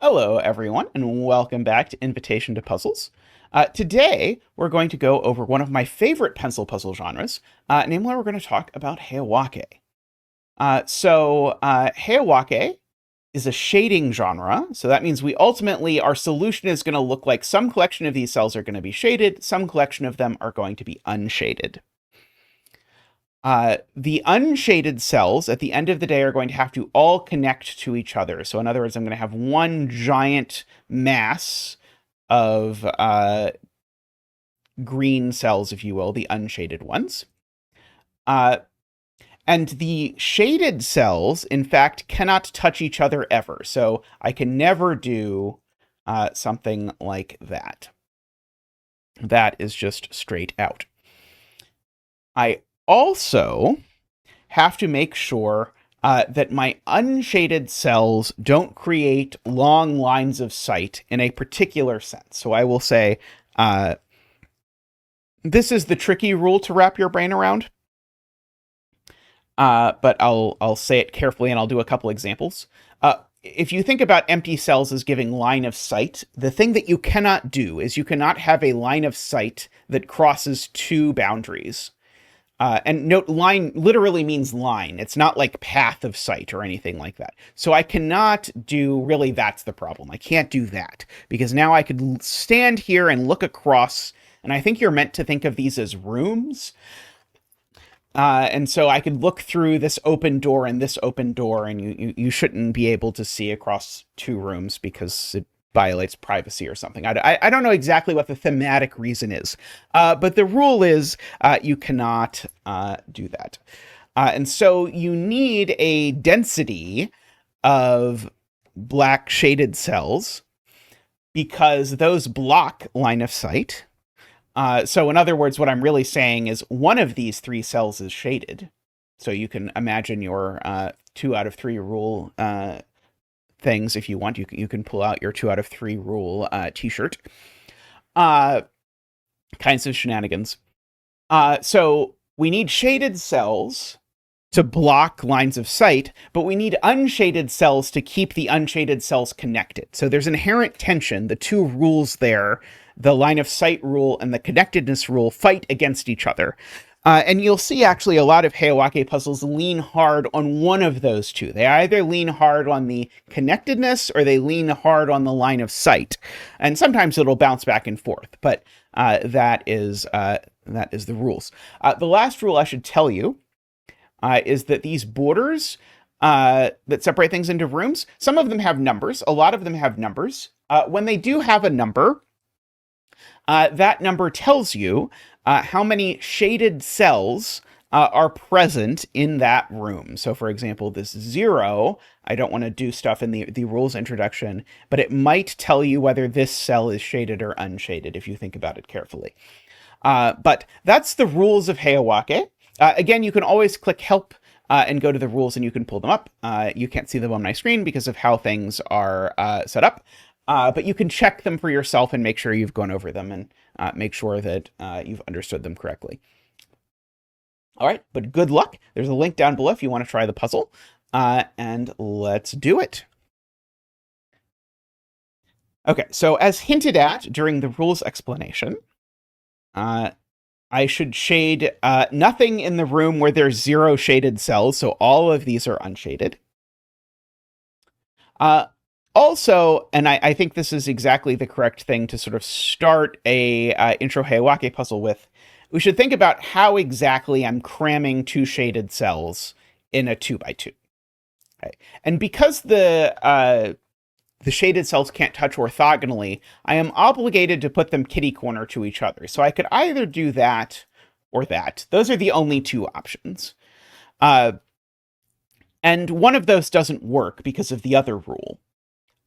Hello, everyone, and welcome back to Invitation to Puzzles. Today, we're going to go over one of my favorite pencil puzzle genres, namely, we're going to talk about Heyawake. Heyawake is a shading genre, so that means our solution is going to look like some collection of these cells are going to be shaded, some collection of them are going to be unshaded. The unshaded cells at the end of the day are going to have to all connect to each other. So in other words, I'm going to have one giant mass of green cells, if you will, the unshaded ones. And the shaded cells, in fact, cannot touch each other ever. So I can never do something like that. That is just straight out. I also have to make sure that my unshaded cells don't create long lines of sight in a particular sense. So I will say, this is the tricky rule to wrap your brain around. But I'll say it carefully and I'll do a couple examples. If you think about empty cells as giving line of sight, the thing that you cannot do is you cannot have a line of sight that crosses two boundaries. And note, line literally means line. It's not like path of sight or anything like that. So I cannot do, really, that's the problem. I can't do that because now I could stand here and look across, and I think you're meant to think of these as rooms. And so I could look through this open door and this open door, and you shouldn't be able to see across two rooms because it violates privacy or something. I don't know exactly what the thematic reason is, but the rule is you cannot do that. And so you need a density of black shaded cells because those block line of sight. So in other words, what I'm really saying is one of these three cells is shaded. So you can imagine your 2 out of 3 rule things if you want. You can pull out your 2 out of 3 rule t-shirt. Kinds of shenanigans. So we need shaded cells to block lines of sight, but we need unshaded cells to keep the unshaded cells connected. So there's inherent tension. The two rules there, the line of sight rule and the connectedness rule, fight against each other. And you'll see actually a lot of Heyawake puzzles lean hard on one of those two. They either lean hard on the connectedness or they lean hard on the line of sight. And sometimes it'll bounce back and forth, but that is the rules. The last rule I should tell you is that these borders that separate things into rooms, some of them have numbers. A lot of them have numbers. When they do have a number, that number tells you how many shaded cells are present in that room. So for example, this 0, I don't want to do stuff in the rules introduction, but it might tell you whether this cell is shaded or unshaded if you think about it carefully. But that's the rules of Heyawake. Again, you can always click help and go to the rules and you can pull them up. You can't see them on my screen because of how things are set up. But you can check them for yourself and make sure you've gone over them and make sure that you've understood them correctly. All right, but good luck. There's a link down below if you want to try the puzzle. And let's do it. Okay, so as hinted at during the rules explanation, I should shade nothing in the room where there's 0 shaded cells, so all of these are unshaded. Also, and I think this is exactly the correct thing to sort of start a intro Heyawake puzzle with, we should think about how exactly I'm cramming 2 shaded cells in a 2x2. Okay. And because the shaded cells can't touch orthogonally, I am obligated to put them kitty corner to each other. So I could either do that or that. Those are the only 2 options. And one of those doesn't work because of the other rule.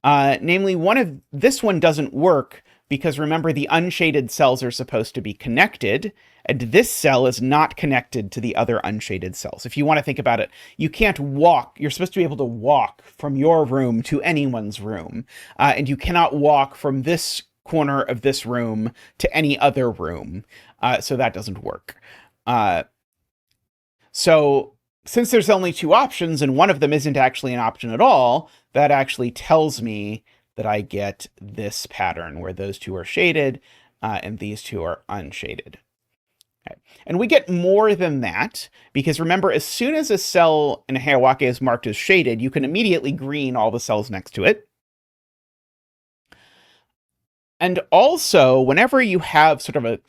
Namely, this one doesn't work because remember the unshaded cells are supposed to be connected, and this cell is not connected to the other unshaded cells. If you want to think about it, you can't walk. You're supposed to be able to walk from your room to anyone's room, and you cannot walk from this corner of this room to any other room, so that doesn't work. So since there's only 2 options and one of them isn't actually an option at all, that actually tells me that I get this pattern where those two are shaded and these two are unshaded. Okay. And we get more than that, because remember, as soon as a cell in Heyawake is marked as shaded, you can immediately green all the cells next to it. And also, whenever you have sort of a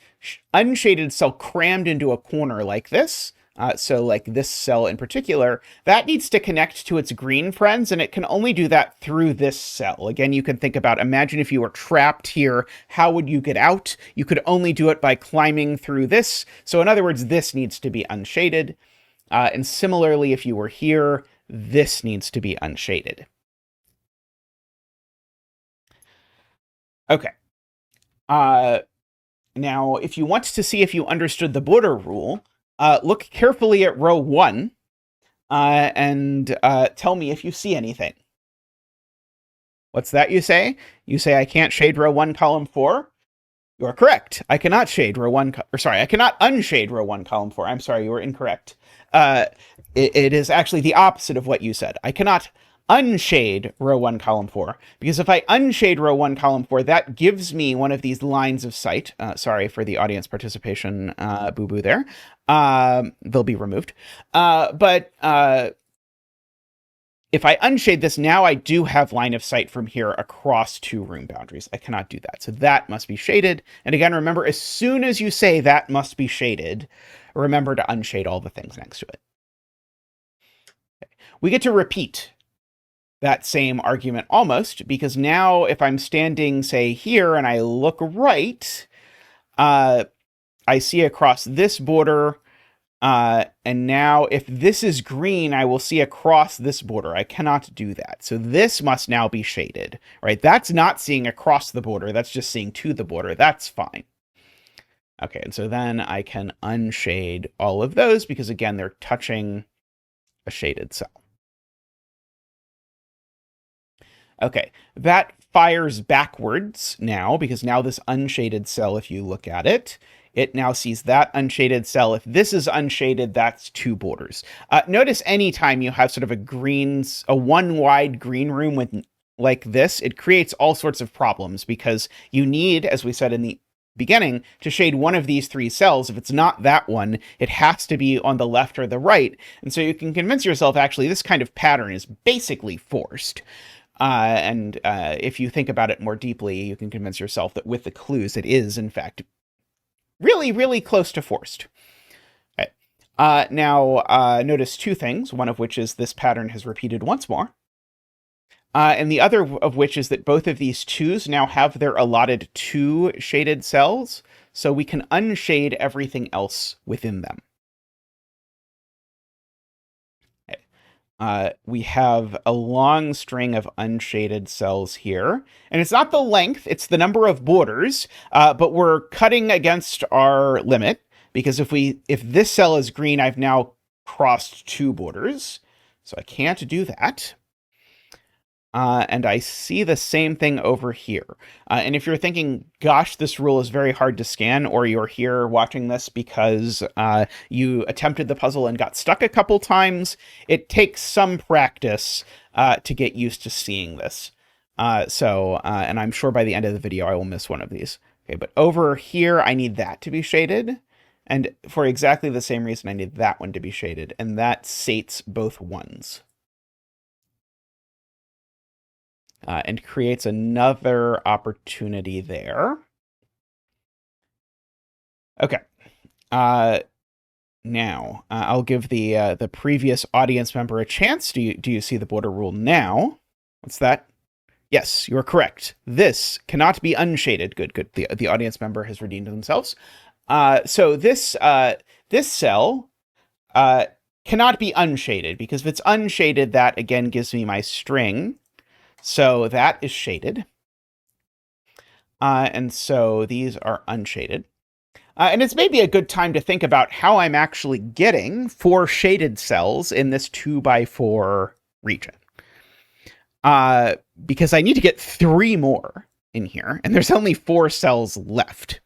unshaded cell crammed into a corner like this, so like this cell in particular, that needs to connect to its green friends, and it can only do that through this cell. Again, you can think about, imagine if you were trapped here, how would you get out? You could only do it by climbing through this. So in other words, this needs to be unshaded. And similarly, if you were here, this needs to be unshaded. Okay. Now, if you want to see if you understood the border rule, look carefully at row 1 and tell me if you see anything. What's that you say? You say, I can't shade row 1, column 4? You are correct. I cannot shade row 1, I cannot unshade row 1, column 4. I'm sorry, you were incorrect. It is actually the opposite of what you said. I cannot unshade row 1, column 4, because if I unshade row 1, column 4, that gives me one of these lines of sight. Sorry for the audience participation boo-boo there. They'll be removed. But if I unshade this, now I do have line of sight from here across 2 room boundaries. I cannot do that. So that must be shaded. And again, remember, as soon as you say that must be shaded, remember to unshade all the things next to it. Okay. We get to repeat that same argument almost, because now if I'm standing, say, here and I look right, I see across this border, and now if this is green, I will see across this border. I cannot do that. So this must now be shaded, right? That's not seeing across the border. That's just seeing to the border. That's fine. Okay, and so then I can unshade all of those because, again, they're touching a shaded cell. Okay, that fires backwards now, because now this unshaded cell, if you look at it, it now sees that unshaded cell. If this is unshaded, that's 2 borders. Notice anytime you have sort of a one wide green room with like this, it creates all sorts of problems, because you need, as we said in the beginning, to shade one of these 3 cells. If it's not that one, it has to be on the left or the right. And so you can convince yourself, actually, this kind of pattern is basically forced. And if you think about it more deeply, you can convince yourself that with the clues, it is, in fact, really, really close to forced. Okay. Now, notice 2 things, one of which is this pattern has repeated once more. And the other of which is that both of these 2s now have their allotted 2 shaded cells, so we can unshade everything else within them. We have a long string of unshaded cells here, and it's not the length, it's the number of borders, but we're cutting against our limit, because if this cell is green, I've now crossed 2 borders, so I can't do that. And I see the same thing over here. And if you're thinking, gosh, this rule is very hard to scan, or you're here watching this because you attempted the puzzle and got stuck a couple times, it takes some practice to get used to seeing this. And I'm sure by the end of the video, I will miss one of these. Okay, but over here, I need that to be shaded. And for exactly the same reason, I need that one to be shaded. And that sates both 1s. And creates another opportunity there. Okay. Now, I'll give the previous audience member a chance. Do you see the border rule now? What's that? Yes, you're correct. This cannot be unshaded. Good. The audience member has redeemed themselves. So this cell cannot be unshaded, because if it's unshaded, that again gives me my string. So that is shaded. And so these are unshaded. And it's maybe a good time to think about how I'm actually getting 4 shaded cells in this 2x4 region. Because I need to get 3 more in here, and there's only 4 cells left.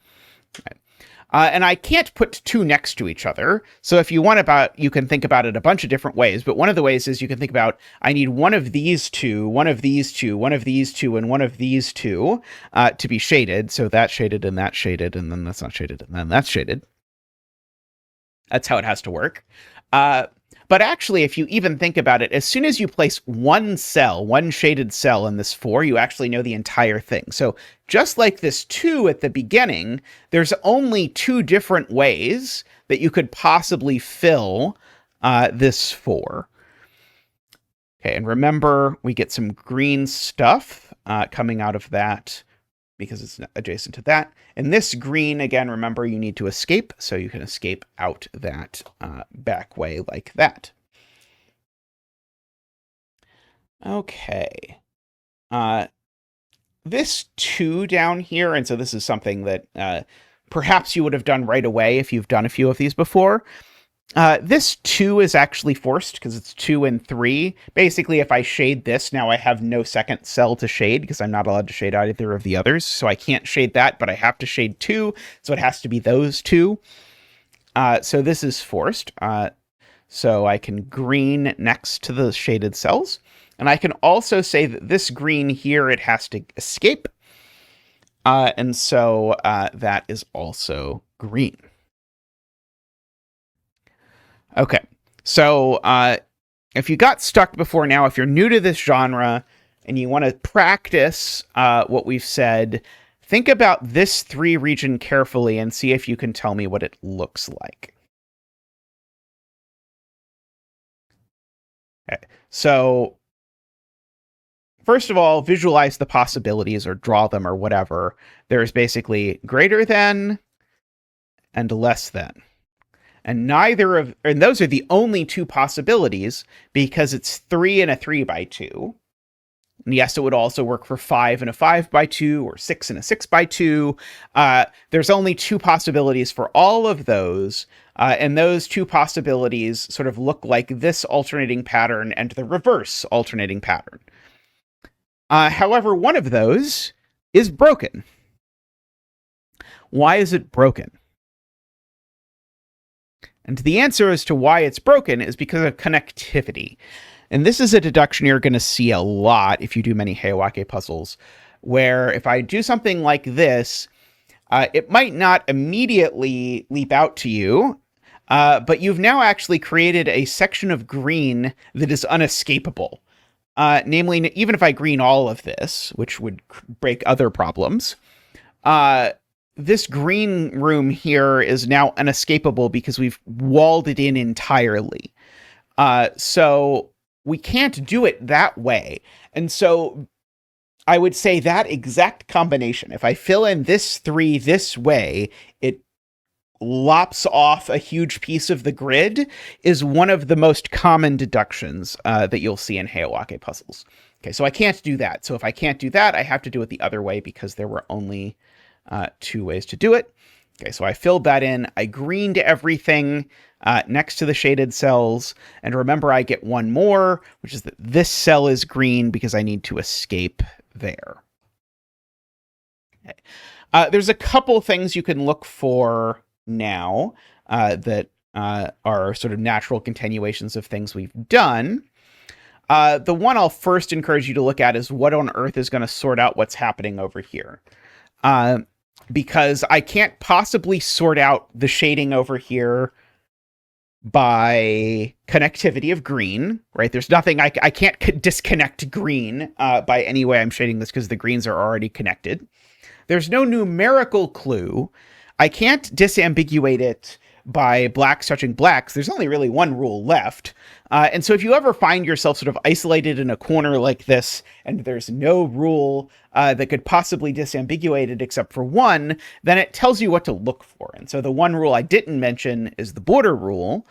And I can't put two next to each other. So if you want you can think about it a bunch of different ways. But one of the ways is you can think about, I need one of these two, one of these two, one of these two, and one of these two to be shaded. So that's shaded, and that's shaded, and then that's not shaded, and then that's shaded. That's how it has to work. But actually, if you even think about it, as soon as you place one shaded cell in this 4, you actually know the entire thing. So just like this 2 at the beginning, there's only 2 different ways that you could possibly fill this 4. Okay, and remember, we get some green stuff coming out of that because it's adjacent to that. And this green, again, remember, you need to escape, so you can escape out that back way like that. Okay. This 2 down here, and so this is something that perhaps you would have done right away if you've done a few of these before. This 2 is actually forced because it's 2 and 3. Basically, if I shade this, now I have no second cell to shade because I'm not allowed to shade either of the others. So I can't shade that, but I have to shade 2. So it has to be those 2. So this is forced. So I can green next to the shaded cells. And I can also say that this green here, it has to escape. And so that is also green. Okay, so if you got stuck before now, if you're new to this genre and you want to practice what we've said, think about this 3 region carefully and see if you can tell me what it looks like. Okay, so first of all, visualize the possibilities or draw them or whatever. There's basically greater than and less than. And and those are the only 2 possibilities because it's 3 and a 3x2. And yes, it would also work for 5 and a 5x2 or 6 and a 6x2. There's only 2 possibilities for all of those. And those 2 possibilities sort of look like this alternating pattern and the reverse alternating pattern. However, one of those is broken. Why is it broken? And the answer as to why it's broken is because of connectivity. And this is a deduction you're going to see a lot if you do many Heyawake puzzles, where if I do something like this, it might not immediately leap out to you, but you've now actually created a section of green that is unescapable. Namely, even if I green all of this, which would break other problems, this green room here is now unescapable because we've walled it in entirely. So we can't do it that way. And so I would say that exact combination, if I fill in this 3 this way, it lops off a huge piece of the grid, is one of the most common deductions that you'll see in Heyawake puzzles. Okay, so I can't do that. So if I can't do that, I have to do it the other way because there were only 2 ways to do it. Okay, so I filled that in. I greened everything next to the shaded cells. And remember, I get one more, which is that this cell is green because I need to escape there. Okay. There's a couple things you can look for now that are sort of natural continuations of things we've done. The one I'll first encourage you to look at is what on earth is going to sort out what's happening over here. Because I can't possibly sort out the shading over here by connectivity of green, right? There's nothing, I can't disconnect green by any way I'm shading this because the greens are already connected. There's no numerical clue. I can't disambiguate it by blacks touching blacks. There's only really one rule left. And so if you ever find yourself sort of isolated in a corner like this, and there's no rule that could possibly disambiguate it except for one, then it tells you what to look for. And so the one rule I didn't mention is the border rule,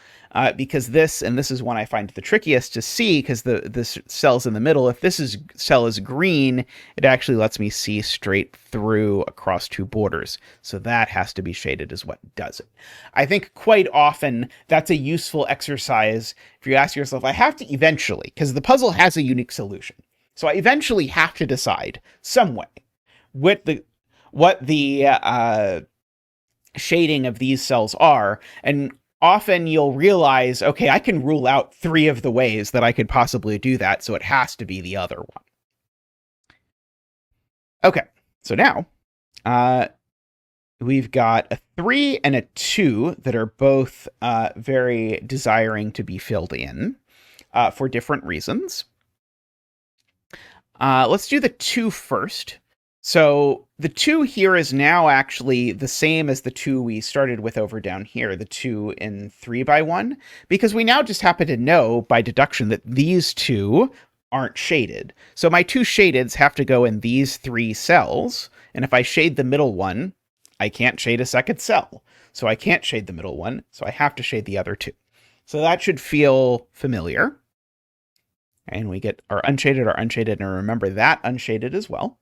because this is one I find the trickiest to see because this cell's in the middle. If this cell is green, it actually lets me see straight through across 2 borders. So that has to be shaded is what does it. I think quite often that's a useful exercise if you ask yourself, I have to eventually, because the puzzle has a unique solution. So I eventually have to decide some way what the shading of these cells are. And often you'll realize, okay, I can rule out 3 of the ways that I could possibly do that, so it has to be the other one. Okay, so now we've got a 3 and a 2 that are both very desiring to be filled in for different reasons. Let's do the 2 first. So the 2 here is now actually the same as the 2 we started with over down here, the 2 in 3x1, because we now just happen to know by deduction that these 2 aren't shaded. So my 2 shadeds have to go in these 3 cells, and if I shade the middle one, I can't shade a second cell. So I can't shade the middle one, so I have to shade the other 2. So that should feel familiar. And we get our unshaded, and remember that unshaded as well.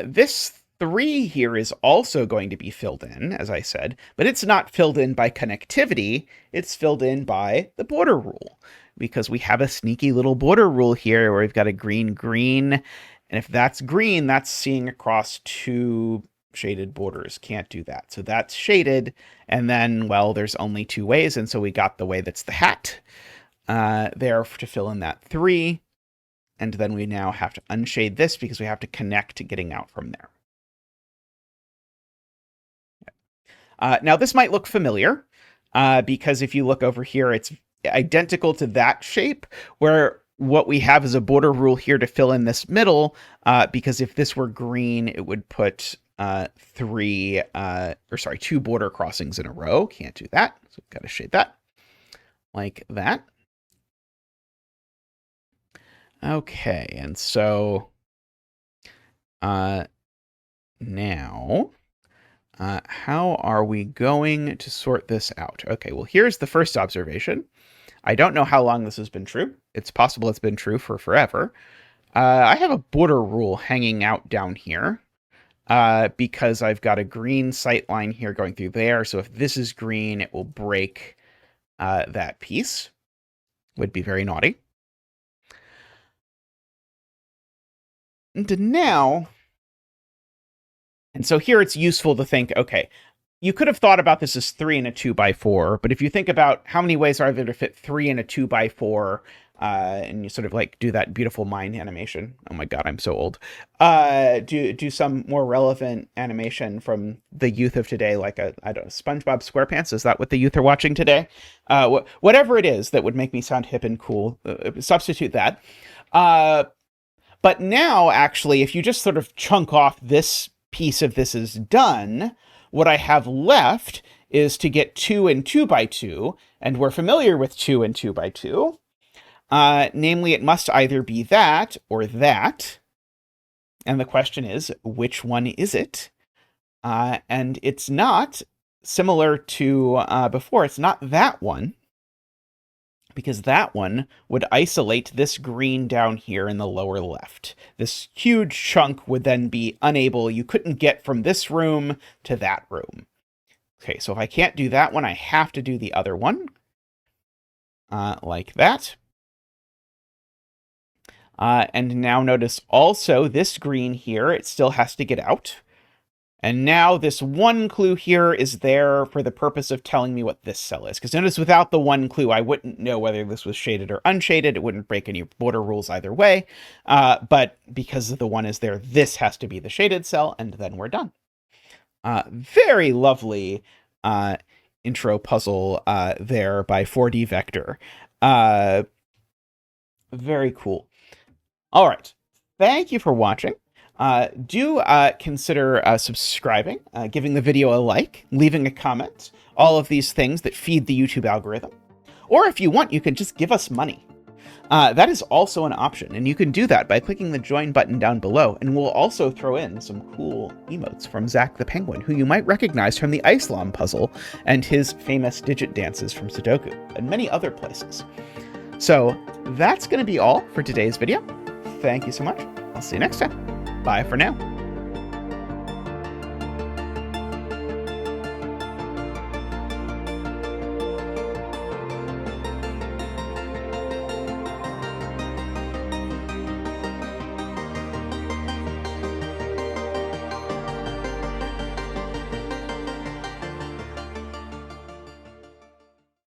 This 3 here is also going to be filled in, as I said, but it's not filled in by connectivity, it's filled in by the border rule, because we have a sneaky little border rule here where we've got a green, and if that's green, that's seeing across 2 shaded borders. Can't do that. So that's shaded, and then, well, there's only 2 ways, and so we got the way that's the hat there to fill in that 3. And then we now have to unshade this because we have to connect getting out from there. Now, this might look familiar because if you look over here, it's identical to that shape where what we have is a border rule here to fill in this middle because if this were green, it would put 2 border crossings in a row. Can't do that. So we've got to shade that like that. Okay, and so now, how are we going to sort this out? Okay, well, here's the first observation. I don't know how long this has been true. It's possible it's been true for forever. I have a border rule hanging out down here because I've got a green sight line here going through there. So if this is green, it will break that piece. Would be very naughty. And so here it's useful to think, okay, you could have thought about this as 3 and a 2x4, but if you think about how many ways are there to fit 3 and a 2x4, and you sort of like do that beautiful mind animation. Oh my God, I'm so old. Do some more relevant animation from the youth of today, like I don't know, SpongeBob SquarePants. Is that what the youth are watching today? Whatever it is that would make me sound hip and cool, substitute that. But now, actually, if you just sort of chunk off this piece of this is done, what I have left is to get 2 and 2x2, and we're familiar with 2 and 2x2. Namely, it must either be that or that. And the question is, which one is it? And it's not, similar to before, it's not that one, because that one would isolate this green down here in the lower left. This huge chunk would then be unable, you couldn't get from this room to that room. Okay, so if I can't do that one, I have to do the other one, like that. And now notice also this green here, it still has to get out. And now this 1 clue here is there for the purpose of telling me what this cell is. Because notice without the 1 clue, I wouldn't know whether this was shaded or unshaded. It wouldn't break any border rules either way. But because the 1 is there, this has to be the shaded cell, and then we're done. Very lovely intro puzzle there by 4D Vector. Very cool. All right. Thank you for watching. Do consider subscribing, giving the video a like, leaving a comment, all of these things that feed the YouTube algorithm. Or if you want, you can just give us money. That is also an option, and you can do that by clicking the join button down below, and we'll also throw in some cool emotes from Zach the Penguin, who you might recognize from the Islam puzzle and his famous digit dances from Sudoku, and many other places. So that's going to be all for today's video. Thank you so much. I'll see you next time. Bye for now.